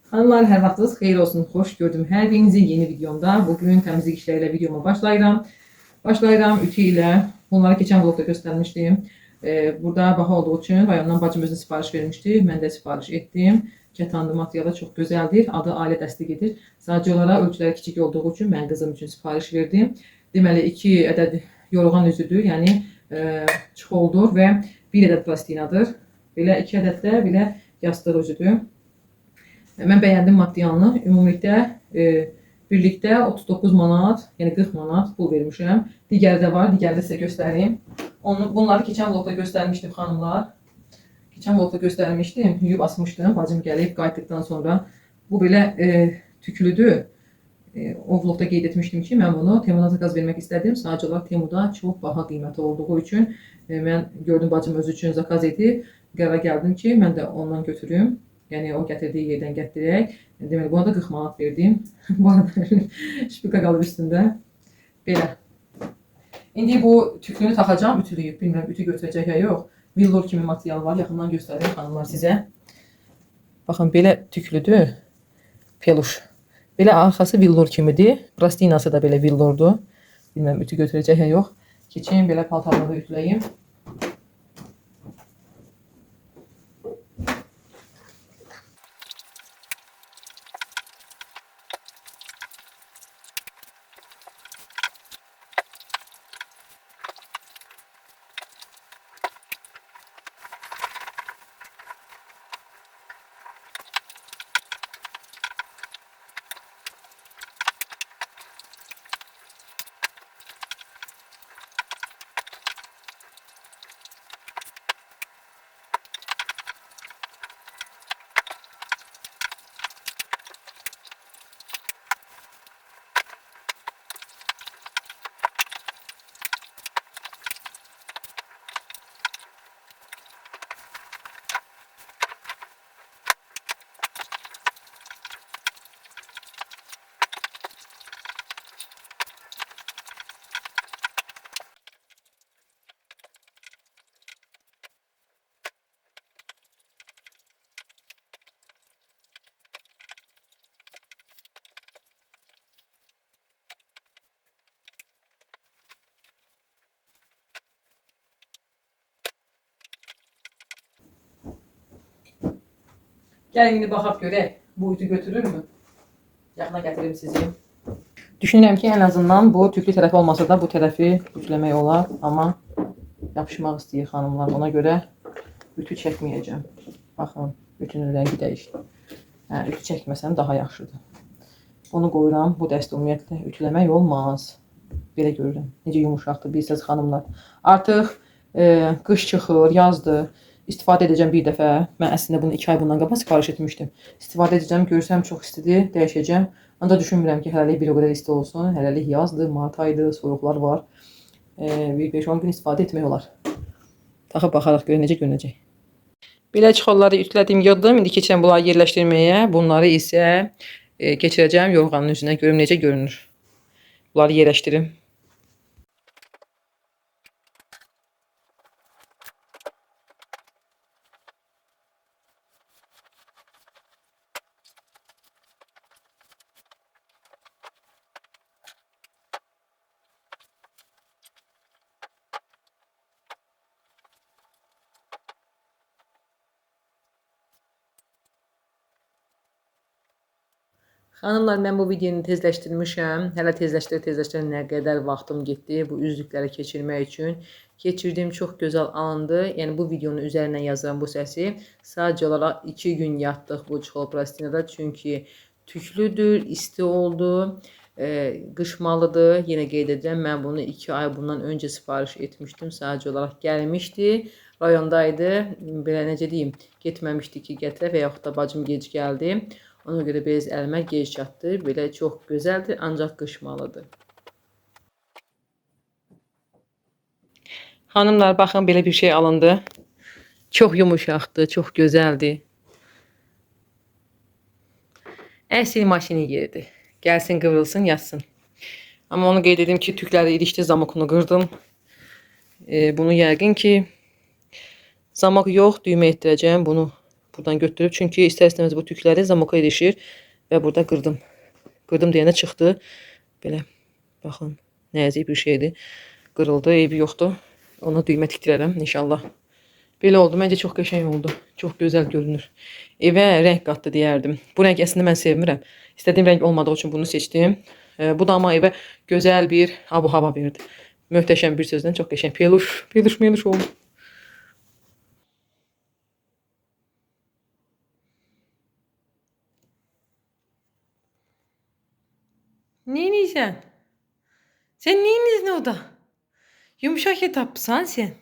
Hanımlar, hər vaxtınız xeyir olsun. Xoş gördüm hər birinizi yeni videomda. Bugün təmizlik işləri ilə videoma başlayıram. Ütü ilə. Bunları keçən vlogda göstərmişdim. Burada baha olduğu üçün rayondan bacım özünə sifariş vermişdi. Mən də sifariş etdim. Kətanlı materialı çox gözəldir. Adı ailə dəstək edir. Sadəcə olaraq ölçüləri kiçik olduğu üçün mən qızım üçün sifariş verdim. Deməli 2 ədəd yorğan üzüdür, yəni çuxoldur və 1 ədəd plastinadır. Belə 2 ədəd də belə yastıq üzüdür. Mən bəyəndim materialını. Ümumilikdə birlikdə 39 manat, yəni 40 manat pul vermişəm. Digəri də var, digərini sizə göstəreyim. Bunları keçən vlogda göstərmişdim xanımlar. Keçən vlogda göstərmişdim, yuyub asmışdım. Bacım gəlib qayıtdıqdan sonra. Bu belə tüklüdür. O vlogda qeyd etmişdim ki, mən bunu Temudan zakaz vermək istədim. Sadəcə olaraq Temuda çox baha qiyməti olduğu üçün mən gördüm bacım özü üçün zakaz edib. Qərara gəldim ki, mən də ondan götürüm. Yəni o gətirdiyi yerdən gətirək. Deməli buna da 40 manat verdim. Bu arada şpika qalıb üstündə. Belə. İndi bu tüklünü taxacağam, ütülüyüb. Bilmirəm ütü götürəcək ya yox. Villor kimi material var. Yaxından göstəreyim xanımlar sizə. Baxın belə tüklüdür. Peluş. Belə arxası villor kimidir. Plastinası da belə villordur. Bilmirəm ütü götürəcək ya yox. Keçeyim belə paltarları ütüləyim. Gəlin indi baxaq görək, bu ütü götürürmü? Yaxına gətirim sizi. Düşünürəm ki, ən azından bu tüklü tərəfi olmasa da bu tərəfi ütüləmək olar. Amma yapışmaq istəyir xanımlar. Ona görə ütü çəkməyəcəm. Baxın, ütünün rəngi dəyişdi. Ütü çəkməsəm daha yaxşıdır. Bunu qoyuram. Bu dəstə ümumiyyətlə ütüləmək olmaz. Belə görürəm. Necə yumuşaqdır, bilirsiniz xanımlar. Artıq qış çıxır, yazdır. İstifadə edəcəm bir dəfə. Mən əslində bunu 2 ay bundan qabaq sifariş etmişdim. İstifadə edəcəm, görsəm çox istidir, dəyişəcəm. Ancaq düşünmürəm ki, hələlik bir o qədər isti olsun. Hələlik yazdır, mart ayıdır, soyuqlar var. Bir 5-10 gün istifadə etmək olar. Taxıb baxaraq görə necə görünəcək. Belə çıxolları ütülədim, yığdım. İndi keçirəm bunları yerləşdirməyə. Bunları isə keçirəcəm yorğanın üzünə. Görüm necə görünür. Bunları yerləşdirim. Xanımlar, mən bu videonu tezləşdirmişəm. Hələ tezləşdirə nə qədər vaxtım getdi bu üzlükləri keçirmək üçün. Keçirdiyim çox gözəl andı. Yəni bu videonun üzərinə yazıram bu səsi. Sadəcə olaraq 2 gün yatdıq bu çuxol plastinada. Çünki tüklüdür, isti oldu, qışmalıdır. Yenə qeyd edirəm, mən bunu 2 ay bundan öncə sifariş etmişdim. Sadəcə olaraq gəlmişdi. Rayondaydı. Belə necə deyim, getməmişdi ki, gətirə və yaxud da bacım gec gəldi. Ona görə bez əlimə gec çatdı. Belə çox gözəldir, ancaq qışmalıdır. Xanımlar, baxın belə bir şey alındı. Çox yumuşaqdır, çox gözəldir. Əsl maşini yeridir. Gəlsin, qıvrılsın, yatsın. Amma onu qeyd edim ki, tükləri ilişdi, zamokunu qırdım. Bunu yəqin ki, zamok yox, düymə etdirəcəm. Bunu buradan götürüb. Çünki istər-istəməz bu tükləri zamoka ilişir və burada qırdım. Qırdım deyəndə çıxdı. Belə baxın, nəzik bir şeydir. Qırıldı, eybi yoxdur. Ona düymə tikdirərəm inşallah. Belə oldu. Məncə çox qəşəng oldu. Çox gözəl görünür. Evə rəng qatdı deyərdim. Bu rəng əslində mən sevmirəm. İstədiyim rəng olmadığı üçün bunu seçdim. Bu da amma evə gözəl bir abu-hava verdi. Möhtəşəm bir sözdən çox qəşəng. Peluş oldu. Neyiniysən? Sen neyinizin o da? Yumuşak yatapsan sen.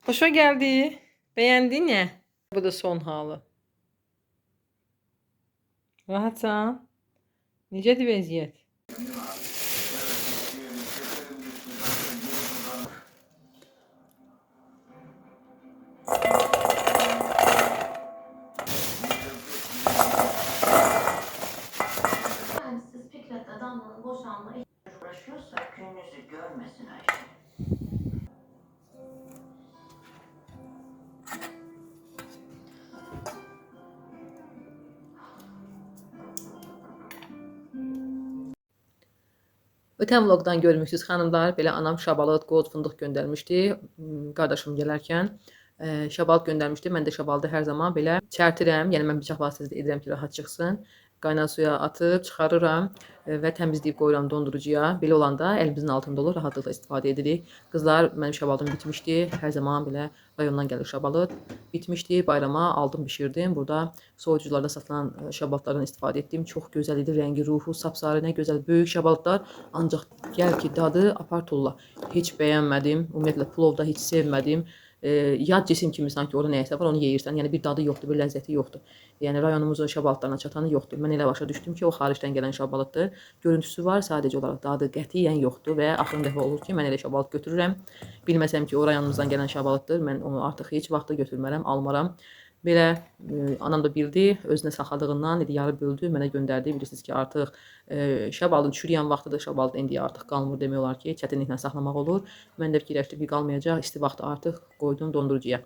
Hoşa geldi. Beğendin ya. Bu da son halı. Rahatsan. Necədir vəziyyət? Siz Fikret'le Damla'nın boşanma ihtimali uğraşıyorsa gününüzü görmesin Ayşe. Ötən vlogdan görmüşsünüz xanımlar, belə anam şabalıd, qoz fındıq göndərmişdi qardaşım gələrkən. Şabalıd göndərmişdi. Mən də şabalıdı hər zaman belə çərtirəm. Yəni mən bıçaq vasitəsilə edirəm ki, rahat çıxsın. Qaynar suya atıb çıxarıram və təmizləyib qoyuram dondurucuya. Belə olanda əlimizin altında olur, rahatlıqla istifadə edirik. Qızlar, mənim şabalıdım bitmişdi. Hər zaman belə rayondan gəlir şabalıq. Bitmişdi, bayrama aldım, bişirdim. Burada soyucularda satılan şabalıqlardan istifadə etdim. Çox gözəl idi, rəngi, ruhu, sapsarı, nə gözəl böyük şabalıqlar. Ancaq gəl ki, dadı apar tulla. Heç bəyənmədim. Ümumiyyətlə plovda heç sevmədim. Yad cisim kimi sanki orada nəyəsə var, onu yeyirsən. Yəni bir dadı yoxdur, bir ləzzəti yoxdur. Yəni rayonumuzun şabalıqlarına çatanı yoxdur. Mən elə başa düşdüm ki, o xaricdən gələn şabalıqdır. Görüntüsü var, sadəcə olaraq dadı qətiyyən yoxdur və axırıncı dəfə olur ki, mən elə şabalıq götürürəm. Bilməsəm ki, o rayonumuzdan gələn şabalıqdır. Mən onu artıq heç vaxtda götürmərəm, almaram. Belə anam da bildi, özünə saxladığından idi, yarı böldü, mənə göndərdi. Bilirsiniz ki, artıq şabalın çürüyən vaxtıdır. Şabalın indi artıq qalmır demək olar ki, çətinliklə saxlamaq olur. Mən də fikirləşdim ki, qalmayacaq. İsti vaxtı artıq qoydum dondurucuya.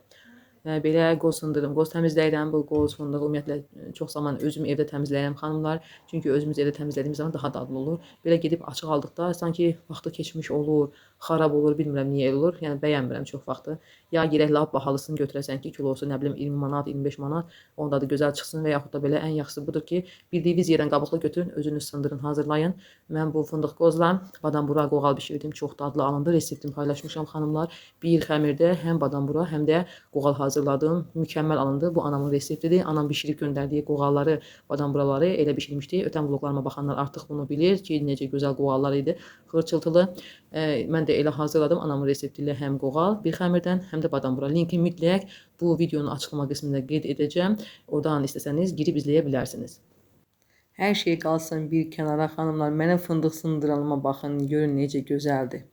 Belə qoz fındırım, qoz təmizləyirəm. Bu qoz fındığı ümumiyyətlə çox zaman özüm evdə təmizləyirəm xanımlar. Çünki özümüz evdə təmizlədiyimiz zaman daha dadlı olur. Belə gedib açıq aldıqda sanki vaxtı keçmiş olur, xarab olur, bilmirəm niyə elə olur. Yəni bəyənmirəm çox vaxtı. Ya girək lap bahalısını götürəsən ki, kilosu nə bilim 20 manat, 25 manat, onda da gözəl çıxsın və yaxud da belə ən yaxşısı budur ki, bildiyiniz yerdən qabıqlı götürün, özünüz sındırın, hazırlayın. Mən bu fındıq qozla badambura qoğal bişirdim, çox dadlı alındı, reseptimi paylaşmışam xanımlar. Bir xəmirdə həm badambura, həm də qoğal hazırladım. Mükəmməl alındı. Bu anamın reseptidir. Anam bişirib göndərdiyi qoğalları, badamburaları elə bişirmişdi. Ötən vloqlarıma baxanlar artıq bunu bilir ki, necə gözəl qoğallar idi, xırçıltılı. Mən də elə hazırladım anamın resepti ilə həm qoğal bir xəmirdən, həm də badambura. Linki mütləq bu videonun açıqlama qismində qeyd edəcəm. Oradan istəsəniz girib izləyə bilərsiniz. Hər şey qalsın bir kənara xanımlar. Mənim fındıq sındıranıma baxın, görün necə gözəldir.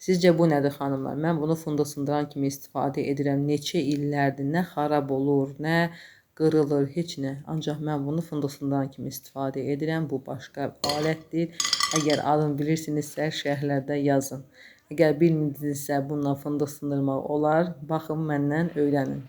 Sizcə bu nədir xanımlar? Mən bunu fındıq sındıran kimi istifadə edirəm. Neçə illərdir, nə xarab olur, nə qırılır, heç nə. Ancaq mən bunu fındıq sındıran kimi istifadə edirəm. Bu başqa alətdir. Əgər adını bilirsinizsə, şərhlərdə yazın. Əgər bilmirdinizsə, bununla fındıq sındırmaq olar. Baxın, məndən öyrənin.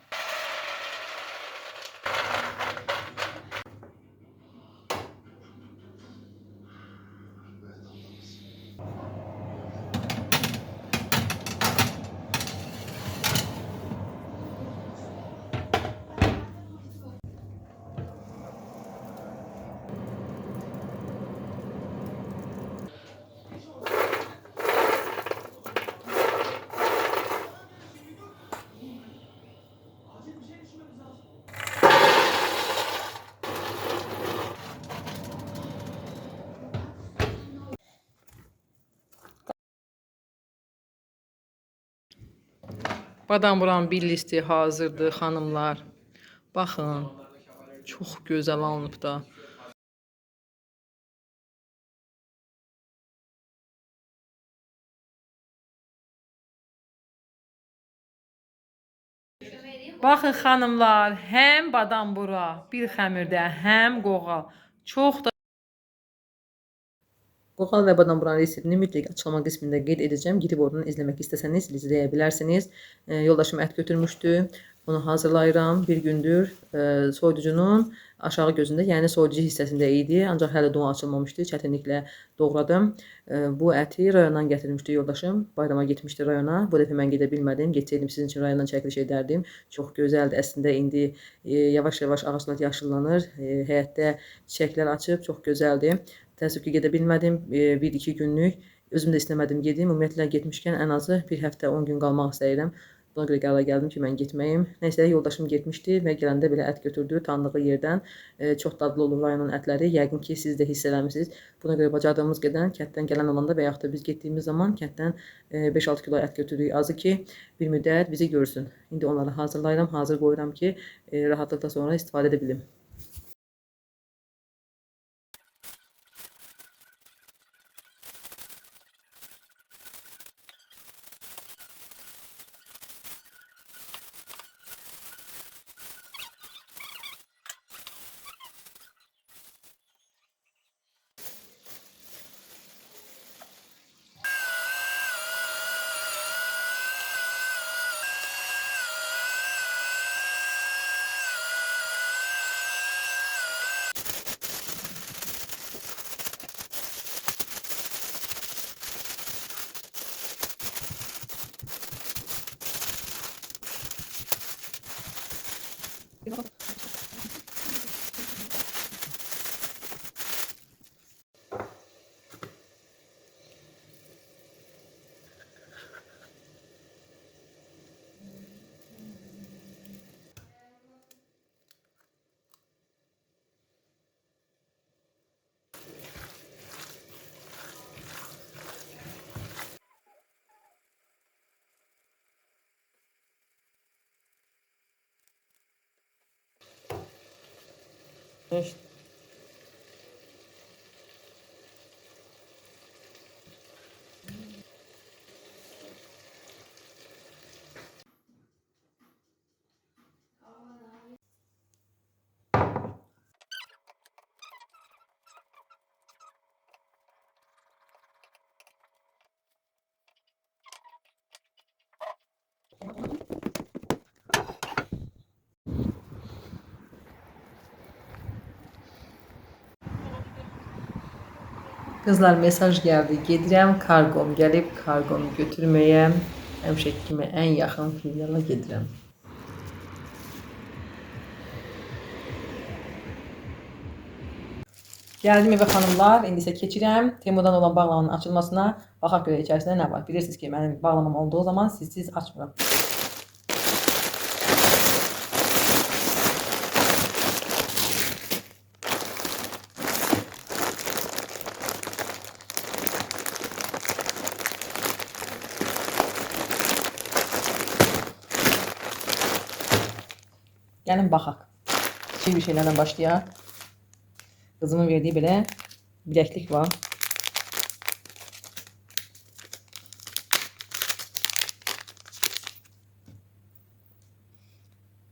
Badamburanın bir listi hazırdır xanımlar. Baxın, çox gözəl alınıb da. Baxın xanımlar, həm badambura bir xəmirdə, həm qoğal. Çox da qoğal və badamburanın reseptini mütləq açıqlama qismində qeyd edəcəm. Girib oradan izləmək istəsəniz izləyə bilərsiniz. Yoldaşım ət götürmüşdü. Bunu hazırlayıram. Bir gündür soyuducunun aşağı gözündə, yəni soyuducu hissəsində idi. Ancaq hələ donu açılmamışdı. Çətinliklə doğradım. Bu əti rayondan gətirmişdi yoldaşım. Bayrama getmişdi rayona. Bu dəfə mən gedə bilmədim. Getsəydim sizin üçün rayondan çəkiliş edərdim. Çox gözəldir. Əslində indi yavaş-yavaş ağaclar yaşıllanır. Həyətdə çiçəklər açıb, çox gözəldir. Təəssüf ki, gedə bilmədim. 1-2 günlük. Özüm də istəmədim gedim. Ümumiyyətlə getmişkən ən azı bir həftə 10 gün qalmaq istəyirəm. Buna görə qərara gəldim ki, mən getməyim. Nəysə, yoldaşım getmişdi və gələndə belə ət götürdü tanıdığı yerdən. Çox dadlı olur rayonun ətləri. Yəqin ki, siz də hiss eləmisiniz. Buna görə bacardığımız qədər kənddən gələn olanda və yaxud da biz getdiyimiz zaman kənddən 5-6 kilo ət götürürük. Azı ki, bir müddət bizi görsün. İndi onları hazırlayıram, hazır qoyuram ki, rahatlıqla sonra istifadə edə bilim. İşte. Kızlar mesaj gəldi. Gedirəm, karqom gəlib, karqomu götürməyə. Həmişəki kimi ən yaxın filiala gedirəm. Gəldim evə xanımlar. İndi isə keçirəm Temudan olan bağlamanın açılmasına. Baxaq görə içərisində nə var. Bilirsiniz ki, mənim bağlamam olduğu zaman sizsiz açmıram. Gəlin baxaq. Bir şeylərdən başlayaq. Kızımın verdiği belə biləklik var.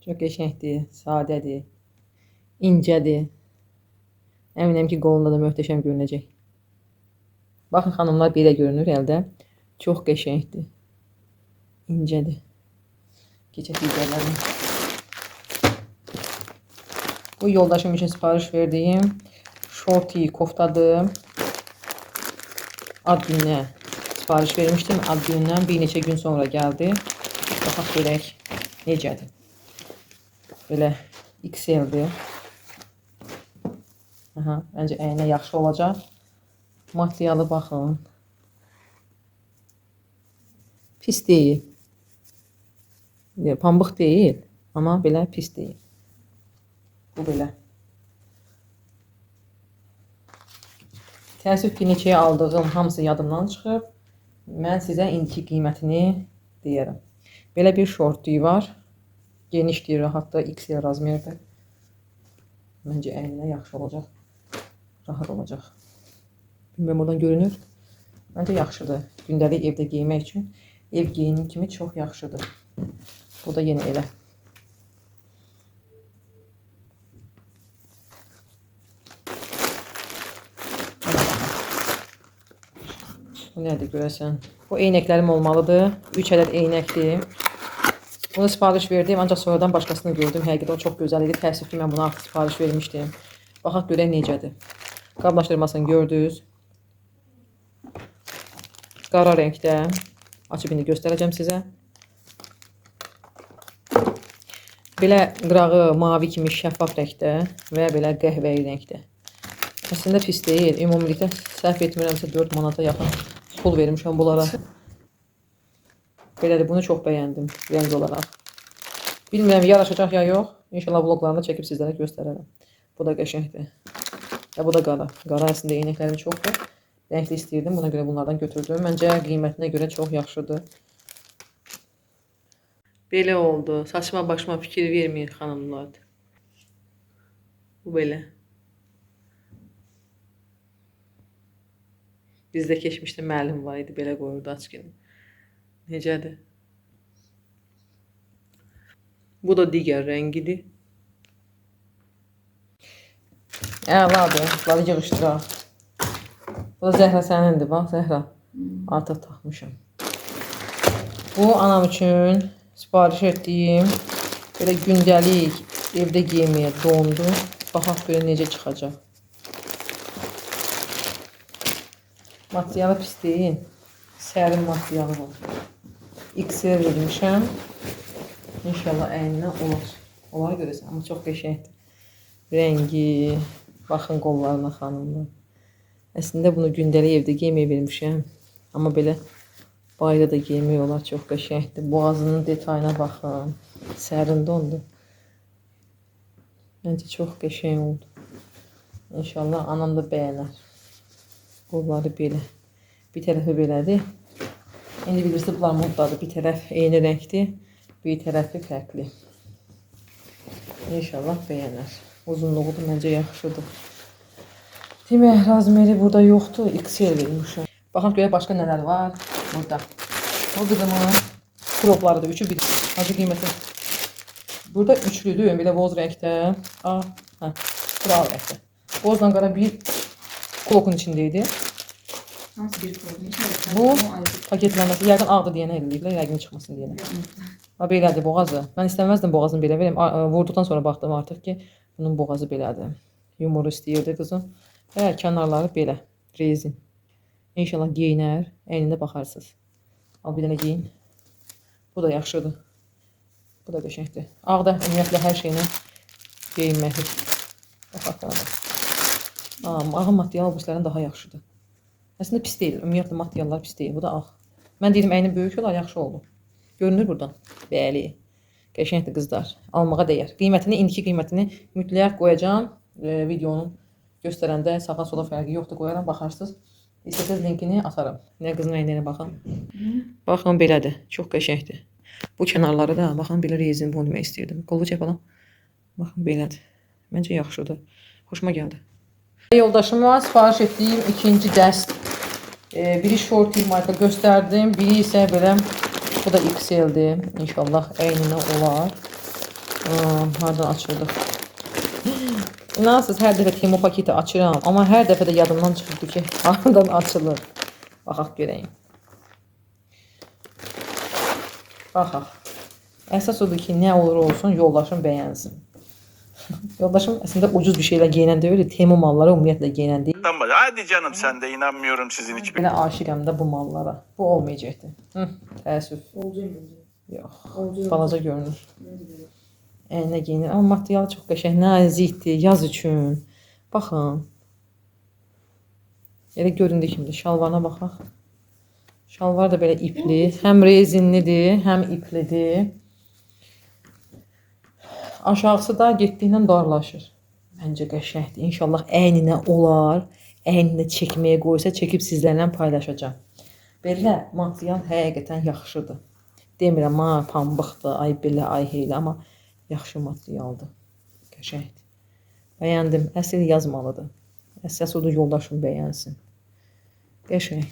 Çox qəşəngdir, sadədir, incədir. Əminəm ki, qolunda da möhtəşəm görünəcək. Baxın xanımlar, belə görünür əldə. Çox qəşəngdir, incədir. Keçək digərlərinə. Bu yoldaşım için sipariş verdiğim şorti koftadır. Ad gününe sipariş vermiştim. Ad günündən bir neçə gün sonra geldi. Baxaq görək necədir. Belə XL-dir. Bence əyninə yaxşı olacaq. Materialı baxın. Pis deyil. Pambıq deyil, amma belə pis deyil. Bu belə. Təəssüf ki, neçəyə aldığım hamısı yadımdan çıxıb. Mən sizə indiki qiymətini deyərəm. Belə bir şortluğu var. Genişdir, rahatda XL razmerdir. Məncə əyninə yaxşı olacaq. Rahat olacaq. Bilməm, oradan görünür. Məncə yaxşıdır. Gündəlik evdə giymək üçün ev geyimi kimi çox yaxşıdır. Bu da yenə elə. Bu nədir görəsən? Bu eynəklərim olmalıdır. 3 ədəd eynəkdir. Bunu sipariş verdim, ancaq sonradan başqasını gördüm. Həqiqətən o çox gözəl idi. Təəssüf ki, mən bunu artıq sipariş vermişdim. Baxaq görək necədir. Qablaşdırmasını gördünüz. Qara rəngdə. Açıb indi göstərəcəm sizə. Belə qırağı mavi kimi şəffaf rəngdə və belə qəhvəyi rəngdə. Əslində pis deyil. Ümumilikdə səhv etmirəmsə 4 manata yaxın pul vermişəm bunlara. Belədir, bunu çox bəyəndim rəng olaraq. Bilmirəm yaraşacaq ya yox. İnşallah vloglarında çəkib sizlərə göstərərəm. Bu da qəşəngdir. Ya bu da qara. Qara əslində eynəklərim çoxdur. Rəngli istəyirdim. Buna görə bunlardan götürdüm. Məncə qiymətinə görə çox yaxşıdır. Belə oldu. Saçma başıma fikir verməyin xanımlar. Bu belə. Bizdə keçmişdə müəllim var idi. Belə qoyurdu açqını. Necədir? Bu da digər rəngidir. Əladır. Bunları yığışdıraq. Bu da Zəhra sənindir. Bax Zəhra. Artıq taxmışam. Bu anam üçün sipariş etdiyim belə gündəlik evdə geyməyə dondu. Baxaq görə necə çıxacaq. Materialı pis deyil. Sərin materialı var. XL vermişəm. İnşallah əyninə olar. Olar görəsən, amma çox qəşəngdir. Rəngi, baxın qollarına xanımlar. Əslində bunu gündəlik evdə geyməyə vermişəm. Amma belə bayda da geymək olar, çox qəşəngdir. Boğazının detayına baxın. Sərin dondu. Məncə çox qəşəng oldu. İnşallah anam da bəyənər. Qolları belə. Bir tərəfi belədir. İndi bilirsiniz, bunlar moddadır. Bir tərəf eyni rəngdir, bir tərəfi fərqli. İnşallah bəyənər. Uzunluğu da məncə yaxşıdır. Demək, razmeri burada yoxdur. XL vermişəm. Baxaq görək başqa nələr var burada. O qızımın kropları da üçü bir. Hacı qiyməti. Burada üçlüdür. Belə boz rəngdə. Qırağı rəngdə. Bozla qara bir klokun içindeydi. Bu paketləməsi, yəqin ağdır deyənə eləyirlər, yəqin çıxmasın deyənə. Belədir boğazı. Mən istəməzdim boğazını belə verəm. Vurduqdan sonra baxdım artıq ki, bunun boğazı belədir. Yumoru istəyirdi qızım. Və kənarları belə, rezin. İnşallah geyinər, əynində baxarsınız. Al bir dənə geyin. Bu da yaxşıdır. Bu da qəşəngdir. Ağda ümumiyyətlə hər şeylə geyinməlidir. Baxaq qana. Ağ material obusların daha yaxşıdır. Əslində pis deyil. Ümumiyyətlə materiallar pis deyil. Bu da ağ. Mən dedim əynin böyük olar, yaxşı oldu. Görünür buradan. Bəli. Qəşəngdir qızlar. Almağa dəyər. Qiymətini, indiki qiymətini mütləq qoyacağam. Videonun göstərəndə sağa sola fərqi yoxdur, qoyaram, baxarsınız. İstəsəz linkini atarım. Nə qızın əynəyinə baxın. Baxın belədir. Çox qəşəngdir. Bu kənarları da baxın belə rezin bunu demək istəyirdim. Qolu çək balam. Baxın belədir. Məncə yaxşıdır. Xoşuma gəldi. Yoldaşıma sipariş etdiyim ikinci dəst. Biri short mayka göstərdim. Biri isə belə, bu da XL-dir. İnşallah əyninə olar. Hardan açırdıq? İnansız, hər dəfə Temu paketi açıram. Amma hər dəfə də yadımdan çıxırdı ki, hardan açılır. Baxaq görəyim. Baxaq. Əsas odur ki, nə olur olsun, yoldaşım bəyənsin. Yoldaşım əslində ucuz bir şeylə giyinən deyil, Temu malları ümumiyyətlə giyinən deyil. Hadi canım sen de inanmıyorum sizin hiçbir. Belə aşiqəm də bu mallara. Bu olmayacaqdı. Təəssüf. Yox. Balaca görünür. Əyninə geyinir. Amma materialı çox qəşəng, nazikdir, yaz üçün. Baxın. Elə göründüyü kimidir. Şalvarına baxaq. Şalvar da belə ipli. Həm rezinlidir, həm iplidir. Aşağısı da getdiylə darlaşır. Məncə qəşəngdir. İnşallah əyninə olar. Əyninə çəkməyə qoysa, çəkib sizlərlə paylaşacağım. Belə material həqiqətən yaxşıdır. Demirəm, pambıqdır, ay belə, ay heylə, amma yaxşı materialdır. Qəşəngdir. Bəyəndim. Əsl yazmalıdır. Əsas odur yoldaşım bəyənsin. Qəşəng.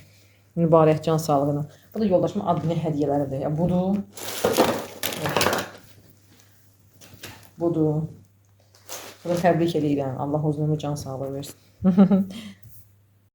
Mübarək can sağlığına. Bu da yoldaşımın ad günü hədiyyələridir. Budur. Budur. Bunu təbrik edirəm. Allah uzun ömür can sağlığı versin.